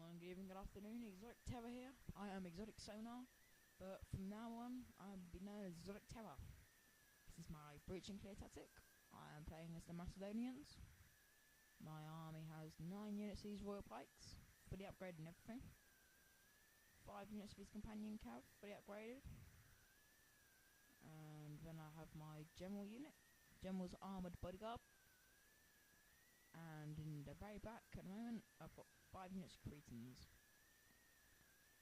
morning, good evening, good afternoon, ExZoTiCGaming here. I am ExZoTiCGaming, but from now on, I'll be known as ExZoTiCGaming. This is my breach and clear tactic. I am playing as the Macedonians. My army has 9 units of these royal pikes, fully upgraded and everything. 5 units of his companion cav, fully upgraded. And then I have my general unit, general's armoured bodyguard. And in the very back at the moment, I've got 5 units of cretins.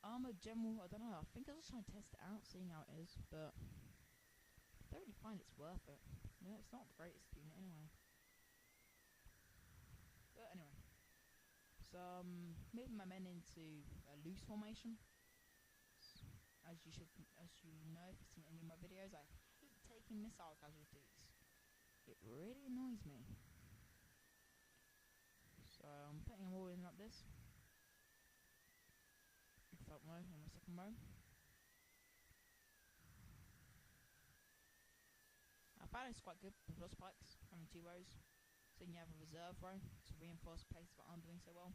Armoured general, I don't know, I think I was trying to test it out, seeing how it is, but I don't really find it's worth it. You know, it's not the greatest unit anyway. But anyway, so I'm moving my men into a loose formation. As you know, if you've seen any of my videos, I hate taking missile casualties. It really annoys me. So I'm putting them all in like this. Front row and my second row. I found it's quite good with lost pikes, having 2 rows. So you have a reserve row to reinforce places that aren't doing so well.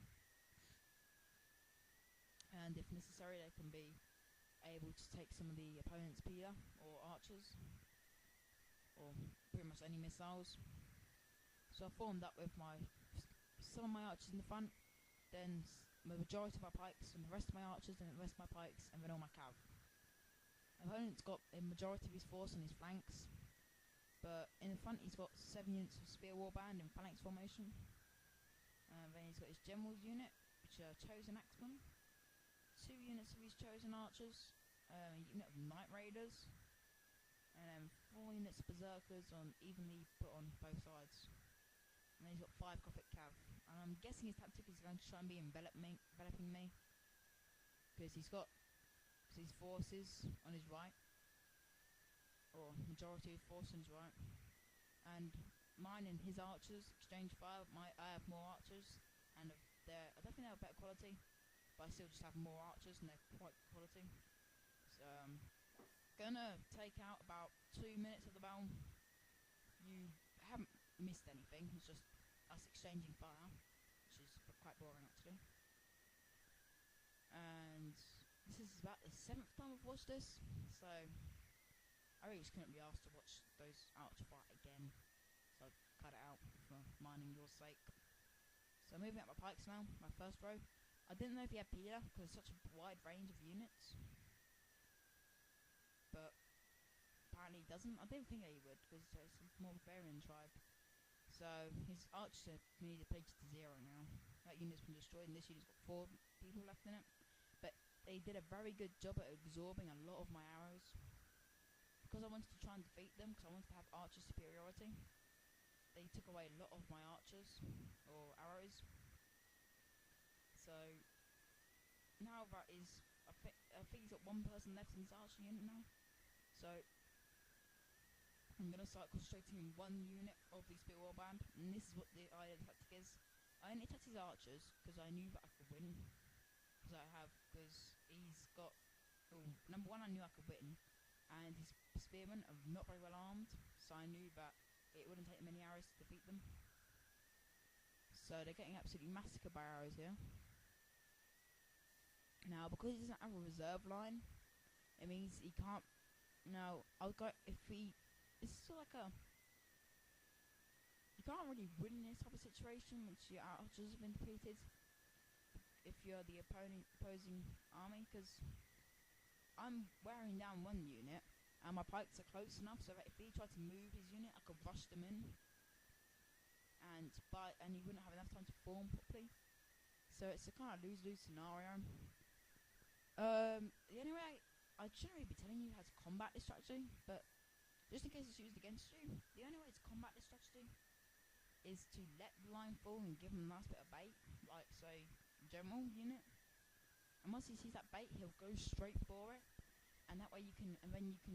And if necessary, they can be able to take some of the opponent's pillar or archers, or pretty much any missiles. So I formed up with some of my archers in the front, then the majority of my pikes, and the rest of my archers, and the rest of my pikes, and then all my cav. The opponent's got a majority of his force on his flanks, but in the front he's got 7 units of spear warband in phalanx formation. And then he's got his general's unit, which are chosen axemen, 2 units of his chosen archers, a unit of night raiders, and then 4 units of berserkers on evenly put on both sides. And then he's got 5 Gothic cav. And I'm guessing his tactic is going to try and be enveloping me, because he's got his forces on his right, or majority of his force on his right, and mine and his archers exchange fire. I have more archers, and I don't think they're better quality, but I still just have more archers, and they're quite good quality. So I'm gonna take out about 2 minutes of the battle. You haven't missed anything, it's just us exchanging fire, which is quite boring actually. And this is about the 7th time I've watched this, so I really just couldn't be asked to watch those archer fight again, so I cut it out for mine and your sake. So moving up my pikes now, my first row. I didn't know if he had pillar because it's such a wide range of units, but apparently he doesn't. I didn't think he would, because it's a more barbarian tribe. So his archers are nearly depleted to 0 now. That unit's been destroyed, and this unit's got 4 people left in it. But they did a very good job at absorbing a lot of my arrows. Because I wanted to try and defeat them, because I wanted to have archer superiority, they took away a lot of my archers, or arrows. So now that is, I think he's got 1 person left in his archer unit now. So I'm going to start concentrating in 1 unit of the spear warband, and this is what the tactic is. I only attacked his archers because I knew that I could win. Because he's got, number 1, I knew I could win, and his spearmen are not very well armed, so I knew that it wouldn't take many arrows to defeat them. So they're getting absolutely massacred by arrows here. Now, because he doesn't have a reserve line, it means he can't. Now, it's sort of like you can't really win in this type of situation once your archers have been defeated, if you're the opposing army, because I'm wearing down 1 unit, and my pikes are close enough so that if he tried to move his unit, I could rush them in, and he wouldn't have enough time to form properly. So it's a kind of lose-lose scenario. The only way I shouldn't really be telling you how to combat this strategy, but just in case it's used against you, the only way to combat this strategy is to let the line fall and give him a nice bit of bait, like say general unit. And once he sees that bait, he'll go straight for it, and that way you can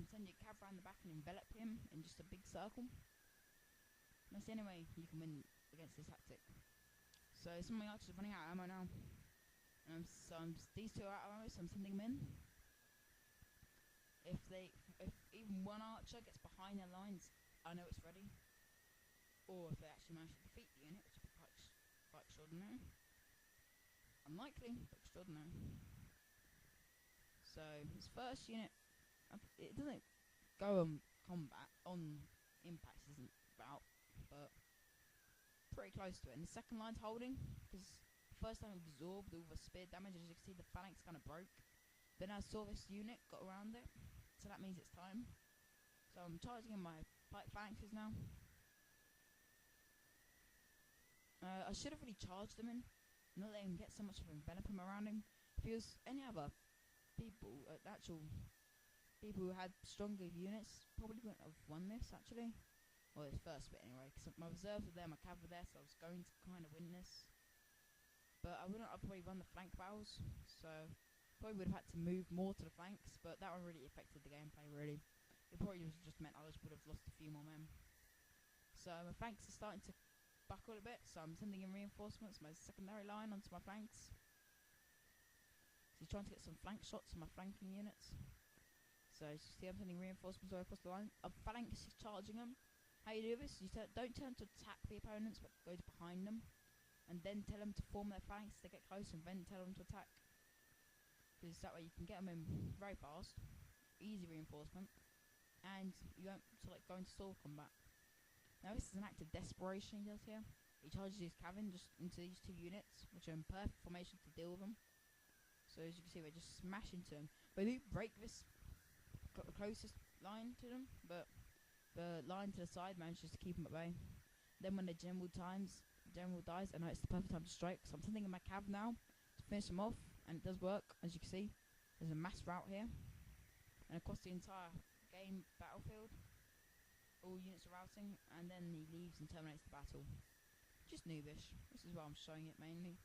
send your cav around the back and envelop him in just a big circle. And that's the only way you can win against this tactic. So some of my archers are running out of ammo now. These 2 are out of ammo, so I'm sending them in. If even 1 archer gets behind their lines, I know it's ready. Or if they actually manage to defeat the unit, which would be quite extraordinary. Unlikely, but destroyed now. So his first unit, it doesn't go on combat, on impacts isn't about, but pretty close to it. And the second line's holding, because the first time absorbed all the spear damage, as you can see the phalanx kind of broke. Then I saw this unit, got around it, so that means it's time. So I'm charging in my pike phalanxes now. I should have really charged them in, not letting him get so much of envelopment around him. If it was any other people, actual people who had stronger units, probably wouldn't have won this actually. Well, his first bit anyway, because my reserves were there, my cav were there, so I was going to kind of win this. But I wouldn't have probably won the flank battles, so probably would have had to move more to the flanks, but that one really affected the gameplay really. It probably just meant I would have lost a few more men. So my flanks are starting to buckle a bit, so I'm sending in reinforcements, my secondary line onto my flanks. So he's trying to get some flank shots on my flanking units. So you see I'm sending reinforcements all across the line. A phalanx is charging them. How you do this, you don't turn to attack the opponents, but go behind them. And then tell them to form their phalanx to get close, and then tell them to attack. Because that way you can get them in very fast, easy reinforcement, and you don't go into sword combat. Now this is an act of desperation he does here. He charges his cavalry just into these two units, which are in perfect formation to deal with them. So as you can see, they just smash into them. They do break this closest line to them, but the line to the side manages to keep them at bay. Then when the general dies, I know it's the perfect time to strike, so I'm sending in my cav now to finish them off, and it does work. As you can see, there's a mass rout here, and across the entire game battlefield, all units are routing, and then he leaves and terminates the battle. Just noobish. This is why I'm showing it mainly.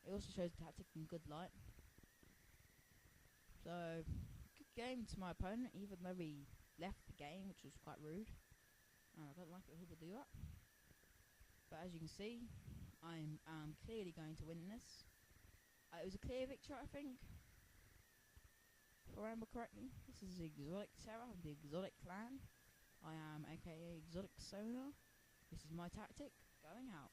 It also shows the tactic in good light. So, good game to my opponent, even though he left the game, which was quite rude. And I don't like it when people do that. But as you can see, I'm clearly going to win this. It was a clear victory, I think. If I remember correctly. This is the Exotic Terror of the Exotic Clan. I am aka ExZoTiCSonar. This is my tactic, going out.